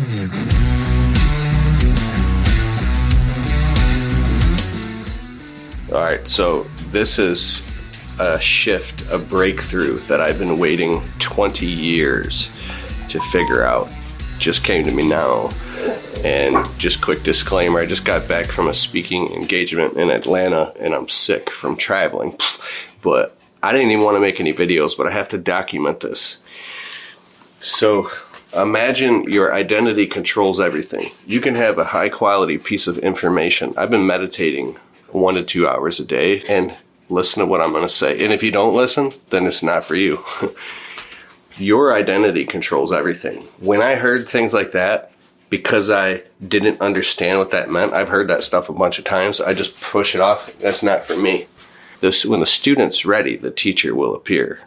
All right, so this is a shift, a breakthrough that I've been waiting 20 years to figure out. Just came to me now. And just quick disclaimer, I just got back from a speaking engagement in Atlanta and I'm sick from traveling. But I didn't even want to make any videos, but I have to document this. So imagine your identity controls everything. You can have a high quality piece of information. I've been meditating 1 to 2 hours a day, and listen to what I'm going to say. And if you don't listen, then it's not for you. Your identity controls everything. When I heard things like that, because I didn't understand what that meant, I've heard that stuff a bunch of times, I just push it off. That's not for me. When the student's ready, the teacher will appear.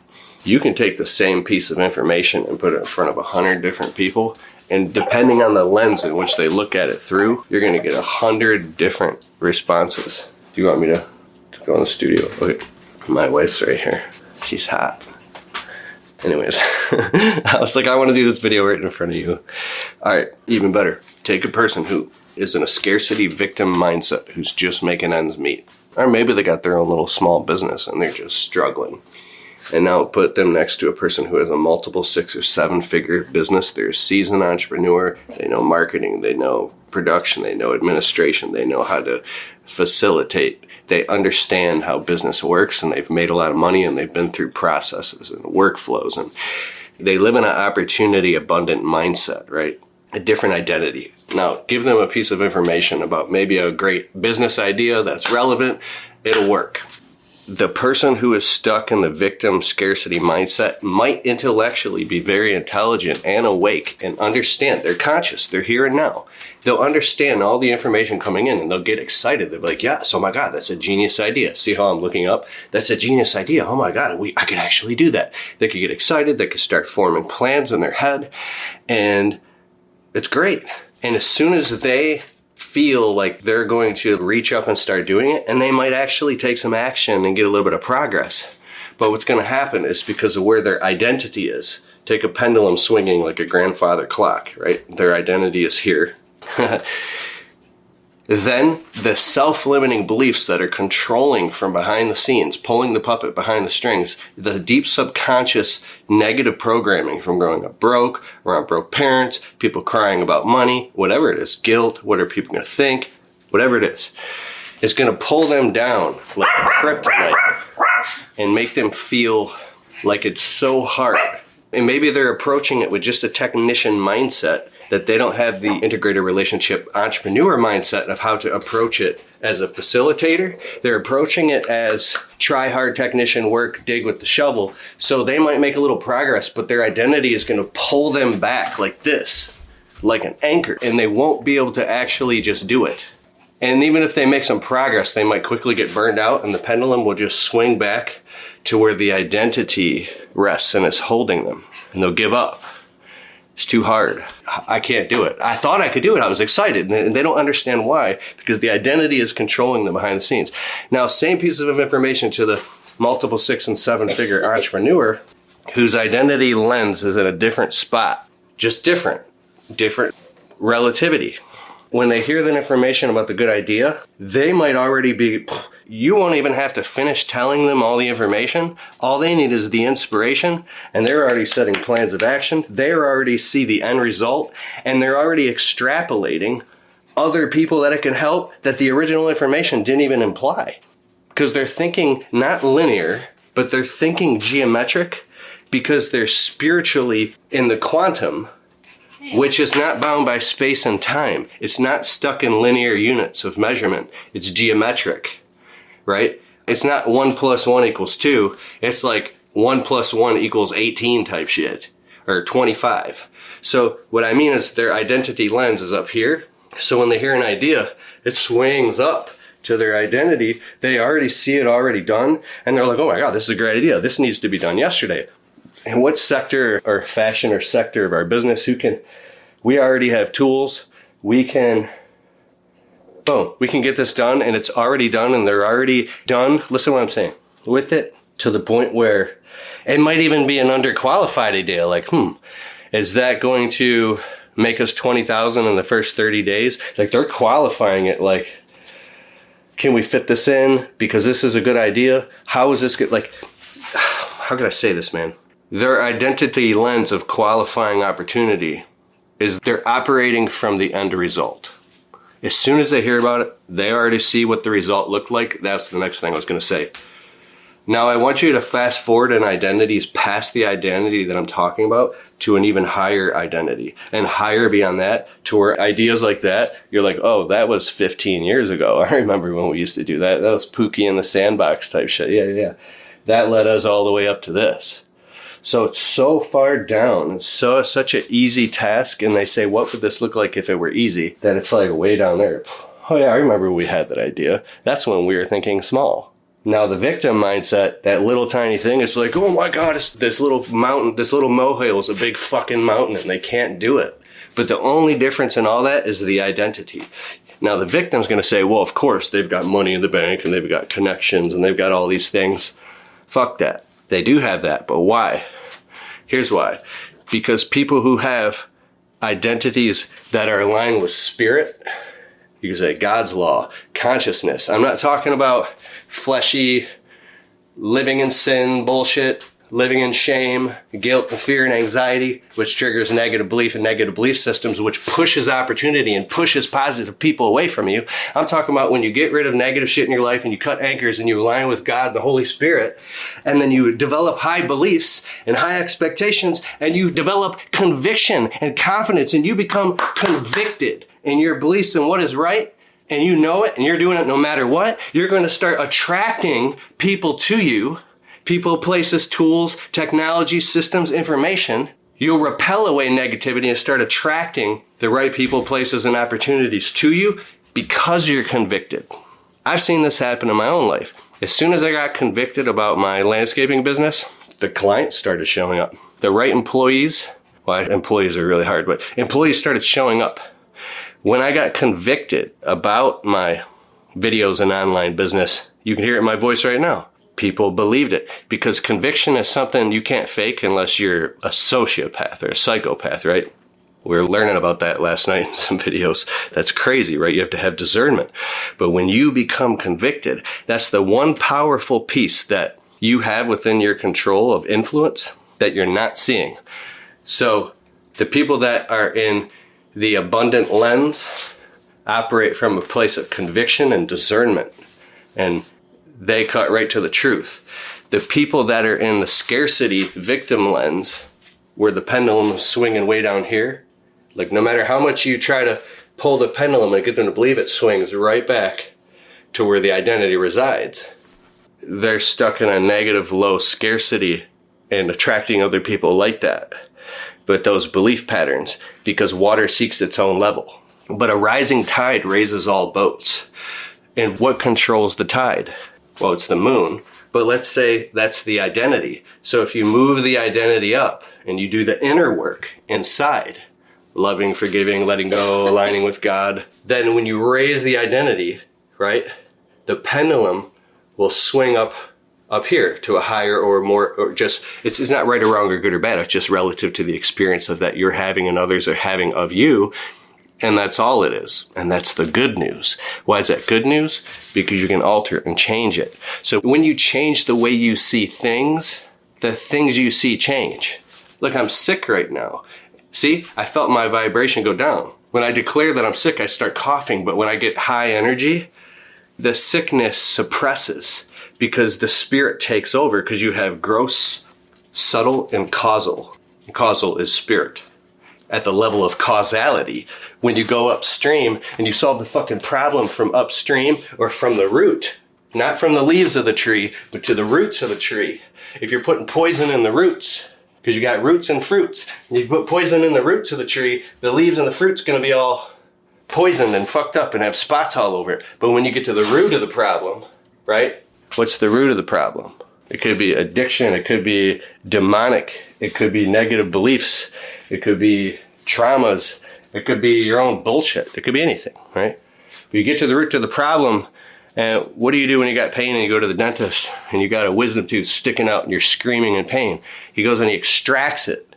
You can take the same piece of information and put it in front of 100 different people, and depending on the lens in which they look at it through, you're going to get 100 different responses. Do you want me to go in the studio? Okay, my wife's right here. She's hot. Anyways, I was like, I want to do this video right in front of you. All right, even better. Take a person who is in a scarcity victim mindset, who's just making ends meet. Or maybe they got their own little small business and they're just struggling. And now put them next to a person who has a multiple 6 or 7 figure business. They're a seasoned entrepreneur. They know marketing. They know production. They know administration. They know how to facilitate. They understand how business works, and they've made a lot of money, and they've been through processes and workflows, and they live in an opportunity abundant mindset, right? A different identity. Now, give them a piece of information about maybe a great business idea that's relevant. It'll work. The person who is stuck in the victim scarcity mindset might intellectually be very intelligent and awake and understand. They're conscious. They're here and now. They'll understand all the information coming in and they'll get excited. They'll be like, yes, oh my God, that's a genius idea. See how I'm looking up? That's a genius idea. Oh my God, I could actually do that. They could get excited. They could start forming plans in their head, and it's great. And as soon as they feel like they're going to reach up and start doing it, and they might actually take some action and get a little bit of progress. But what's going to happen is, because of where their identity is, take a pendulum swinging like a grandfather clock, right? Their identity is here. Then the self-limiting beliefs that are controlling from behind the scenes, pulling the puppet behind the strings, the deep subconscious negative programming from growing up broke, around broke parents, people crying about money, whatever it is, guilt, what are people going to think, whatever it is going to pull them down like kryptonite and make them feel like it's so hard. And maybe they're approaching it with just a technician mindset, that they don't have the integrated relationship entrepreneur mindset of how to approach it as a facilitator. They're approaching it as try hard technician work, dig with the shovel. So they might make a little progress, but their identity is going to pull them back like this, like an anchor, and they won't be able to actually just do it. And even if they make some progress, they might quickly get burned out, and the pendulum will just swing back to where the identity rests and is holding them, and they'll give up. It's too hard. I can't do it. I thought I could do it. I was excited. And they don't understand why, because the identity is controlling them behind the scenes. Now, same piece of information to the multiple 6 and 7 figure entrepreneur whose identity lens is at a different spot. Just different relativity. When they hear that information about the good idea, they might already be, you won't even have to finish telling them all the information. All they need is the inspiration, and they're already setting plans of action. They already see the end result, and they're already extrapolating other people that it can help that the original information didn't even imply. Because they're thinking not linear, but they're thinking geometric, because they're spiritually in the quantum, which is not bound by space and time. It's not stuck in linear units of measurement. It's geometric, right? It's not 1 + 1 = 2. It's like 1 + 1 = 18 type shit, or 25. So what I mean is their identity lens is up here. So when they hear an idea, it swings up to their identity. They already see it already done, and they're like, oh my God, this is a great idea. This needs to be done yesterday. And what sector or fashion or sector of our business, we already have tools. We can get this done, and it's already done, and they're already done. Listen to what I'm saying. With it to the point where it might even be an underqualified idea. Like, is that going to make us 20,000 in the first 30 days. Like, they're qualifying it like, can we fit this in? Because this is a good idea. How is this good? Like, how could I say this, man? Their identity lens of qualifying opportunity is they're operating from the end result. As soon as they hear about it, they already see what the result looked like. That's the next thing I was going to say. Now, I want you to fast forward in identities past the identity that I'm talking about to an even higher identity, and higher beyond that to where ideas like that, you're like, oh, that was 15 years ago. I remember when we used to do that. That was Pookie in the sandbox type shit. Yeah. That led us all the way up to this. So it's so far down. It's such an easy task. And they say, what would this look like if it were easy? That it's like way down there. Oh yeah, I remember we had that idea. That's when we were thinking small. Now the victim mindset, that little tiny thing, is like, oh my God, it's this little mountain, this little molehill is a big fucking mountain and they can't do it. But the only difference in all that is the identity. Now the victim's going to say, well, of course, they've got money in the bank and they've got connections and they've got all these things. Fuck that. They do have that, but why? Here's why. Because people who have identities that are aligned with spirit, you can say God's law, consciousness. I'm not talking about fleshy, living in sin bullshit, living in shame, guilt, and fear and anxiety, which triggers negative belief and negative belief systems, which pushes opportunity and pushes positive people away from you. I'm talking about when you get rid of negative shit in your life and you cut anchors and you align with God and the Holy Spirit, and then you develop high beliefs and high expectations, and you develop conviction and confidence, and you become convicted in your beliefs and what is right, and you know it, and you're doing it no matter what. You're going to start attracting people to you. People, places, tools, technology, systems, information. You'll repel away negativity and start attracting the right people, places, and opportunities to you because you're convicted. I've seen this happen in my own life. As soon as I got convicted about my landscaping business, the clients started showing up. The right employees, well, employees are really hard, but employees started showing up. When I got convicted about my videos and online business, you can hear it in my voice right now. People believed it, because conviction is something you can't fake unless you're a sociopath or a psychopath, right? We were learning about that last night in some videos. That's crazy, right? You have to have discernment. But when you become convicted, that's the one powerful piece that you have within your control of influence that you're not seeing. So the people that are in the abundant lens operate from a place of conviction and discernment, and they cut right to the truth. The people that are in the scarcity victim lens, where the pendulum is swinging way down here, like no matter how much you try to pull the pendulum and get them to believe it, swings right back to where the identity resides. They're stuck in a negative low scarcity and attracting other people like that. But those belief patterns, because water seeks its own level. But a rising tide raises all boats. And what controls the tide? Well, it's the moon, but let's say that's the identity. So if you move the identity up and you do the inner work inside, loving, forgiving, letting go, aligning with God, then when you raise the identity, right, the pendulum will swing up here to a higher or more, or just, it's not right or wrong or good or bad. It's just relative to the experience of that you're having and others are having of you. And that's all it is. And that's the good news. Why is that good news? Because you can alter it and change it. So when you change the way you see things, the things you see change. Look, I'm sick right now. See, I felt my vibration go down. When I declare that I'm sick, I start coughing. But when I get high energy, the sickness suppresses because the spirit takes over, because you have gross, subtle, and causal. And causal is spirit. At the level of causality, when you go upstream and you solve the fucking problem from upstream or from the root, not from the leaves of the tree, but to the roots of the tree. If you're putting poison in the roots, because you got roots and fruits, and you put poison in the roots of the tree, the leaves and the fruit's going to be all poisoned and fucked up and have spots all over it. But when you get to the root of the problem, right? What's the root of the problem? It could be addiction, it could be demonic, it could be negative beliefs, it could be traumas, it could be your own bullshit, it could be anything, right? But you get to the root of the problem, and what do you do when you got pain and you go to the dentist and you got a wisdom tooth sticking out and you're screaming in pain? He goes and he extracts it,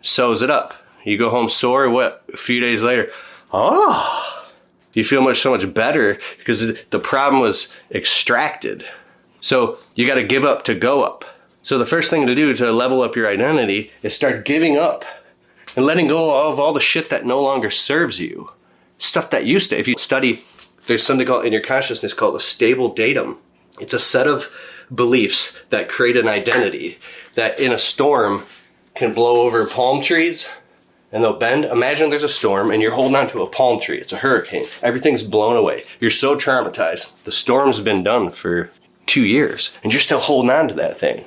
sews it up. You go home sore, what? A few days later, oh, you feel so much better because the problem was extracted. So you got to give up to go up. So the first thing to do to level up your identity is start giving up and letting go of all the shit that no longer serves you. Stuff that used to. If you study, there's something called in your consciousness called a stable datum. It's a set of beliefs that create an identity that in a storm can blow over palm trees and they'll bend. Imagine there's a storm and you're holding on to a palm tree. It's a hurricane. Everything's blown away. You're so traumatized. The storm's been done for 2 years and you're still holding on to that thing.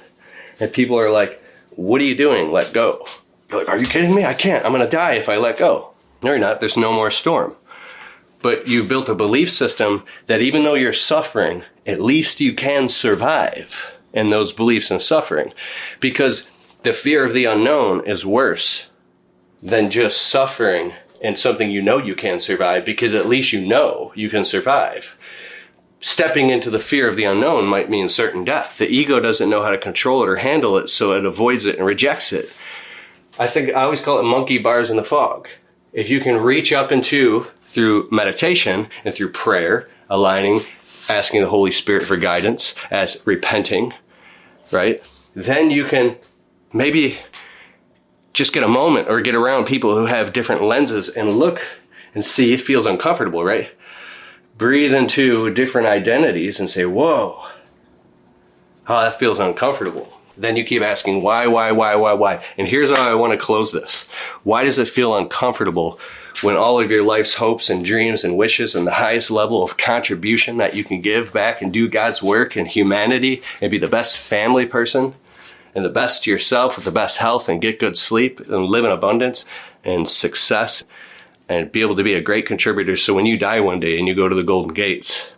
And people are like, what are you doing? Let go. You're like, are you kidding me? I can't. I'm going to die if I let go. No, you're not. There's no more storm. But you've built a belief system that even though you're suffering, at least you can survive in those beliefs and suffering. Because the fear of the unknown is worse than just suffering in something you know you can survive, because at least you know you can survive. Stepping into the fear of the unknown might mean certain death. The ego doesn't know how to control it or handle it, so it avoids it and rejects it. I always call it monkey bars in the fog. If you can reach up into, through meditation and through prayer, aligning, asking the Holy Spirit for guidance, as repenting, right? Then you can maybe just get a moment or get around people who have different lenses and look and see. It feels uncomfortable, right? Breathe into different identities and say, whoa, oh, that feels uncomfortable. Then you keep asking why? And here's how I want to close this. Why does it feel uncomfortable when all of your life's hopes and dreams and wishes and the highest level of contribution that you can give back and do God's work in humanity and be the best family person and the best to yourself with the best health and get good sleep and live in abundance and success and be able to be a great contributor, so when you die one day and you go to the golden gates,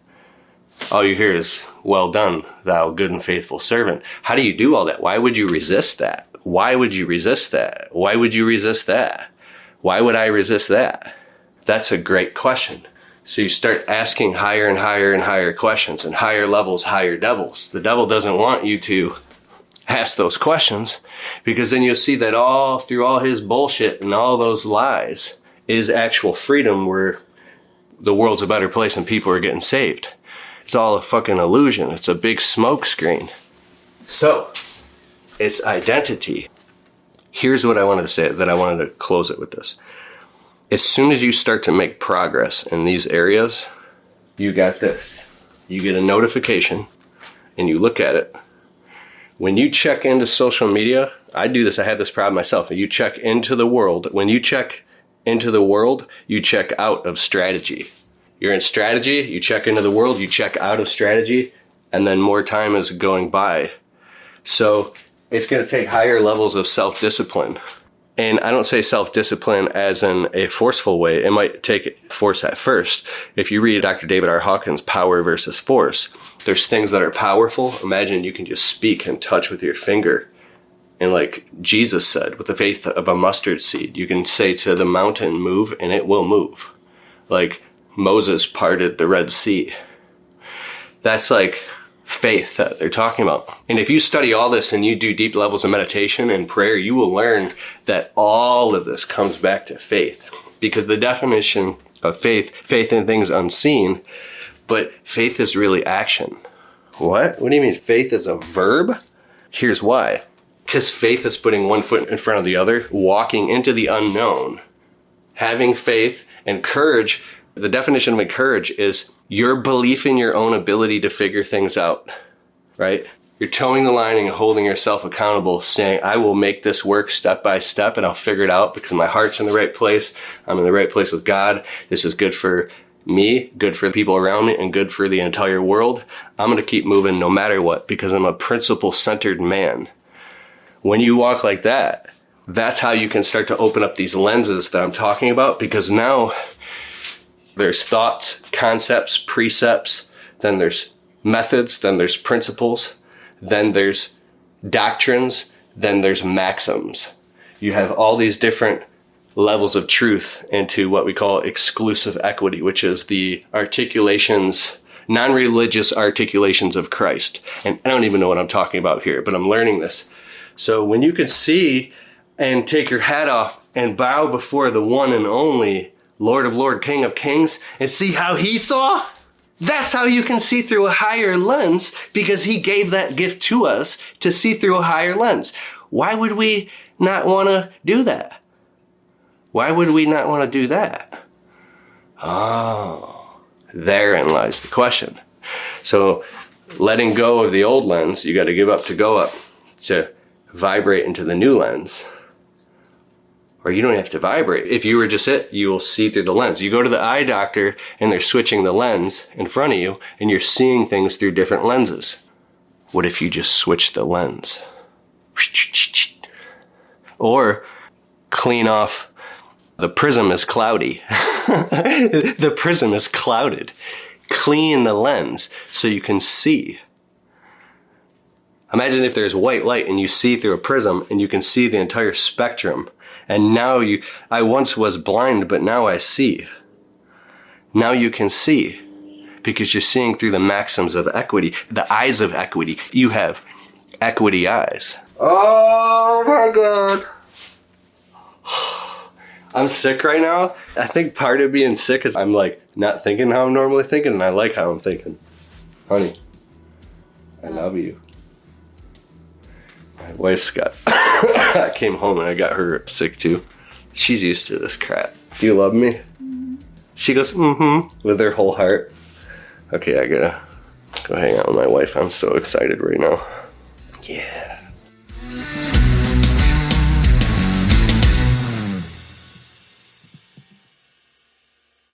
all you hear is, well done, thou good and faithful servant. How do you do all that? Why would you resist that? Why would you resist that? Why would you resist that? Why would I resist that? That's a great question. So you start asking higher and higher and higher questions, and higher levels, higher devils. The devil doesn't want you to ask those questions, because then you'll see that all through all his bullshit and all those lies is actual freedom, where the world's a better place and people are getting saved. It's all a fucking illusion. It's a big smoke screen. So, it's identity. Here's what I wanted to say, that I wanted to close it with this. As soon as you start to make progress in these areas, you got this. You get a notification and you look at it. When you check into social media, I do this, I had this problem myself. You check into the world. When you check into the world, you check out of strategy. You're in strategy, you check into the world, you check out of strategy, and then more time is going by. So it's going to take higher levels of self-discipline. And I don't say self-discipline as in a forceful way. It might take force at first. If you read Dr. David R. Hawkins' Power versus Force, there's things that are powerful. Imagine you can just speak and touch with your finger. And like Jesus said, with the faith of a mustard seed, you can say to the mountain, move, and it will move. Like Moses parted the Red Sea. That's like faith that they're talking about. And if you study all this and you do deep levels of meditation and prayer, you will learn that all of this comes back to faith. Because the definition of faith in things unseen, but faith is really action. What? What do you mean faith is a verb? Here's why. Because faith is putting one foot in front of the other, walking into the unknown. Having faith and courage, the definition of courage is your belief in your own ability to figure things out, right? You're towing the line and holding yourself accountable, saying, I will make this work step by step and I'll figure it out because my heart's in the right place. I'm in the right place with God. This is good for me, good for the people around me, and good for the entire world. I'm going to keep moving no matter what because I'm a principle-centered man. When you walk like that, that's how you can start to open up these lenses that I'm talking about, because now there's thoughts, concepts, precepts, then there's methods, then there's principles, then there's doctrines, then there's maxims. You have all these different levels of truth into what we call exclusive equity, which is the articulations, non-religious articulations of Christ. And I don't even know what I'm talking about here, but I'm learning this. So when you can see and take your hat off and bow before the one and only Lord of Lords, King of Kings, and see how he saw? That's how you can see through a higher lens, because he gave that gift to us to see through a higher lens. Why would we not want to do that? Why would we not want to do that? Oh, therein lies the question. So letting go of the old lens, you got to give up to go up to vibrate into the new lens. Or you don't have to vibrate. If you were just it, you will see through the lens. You go to the eye doctor and they're switching the lens in front of you and you're seeing things through different lenses. What if you just switch the lens? Or clean off, the prism is cloudy. The prism is clouded. Clean the lens so you can see. Imagine if there's white light and you see through a prism and you can see the entire spectrum. And now I once was blind, but now I see. Now you can see because you're seeing through the maxims of equity, the eyes of equity. You have equity eyes. Oh my God. I'm sick right now. I think part of being sick is I'm like not thinking how I'm normally thinking, and I like how I'm thinking. Honey, I love you. My wife's got, I came home and I got her sick too. She's used to this crap. Do you love me? Mm-hmm. She goes, mm-hmm, with her whole heart. Okay, I gotta go hang out with my wife. I'm so excited right now. Yeah.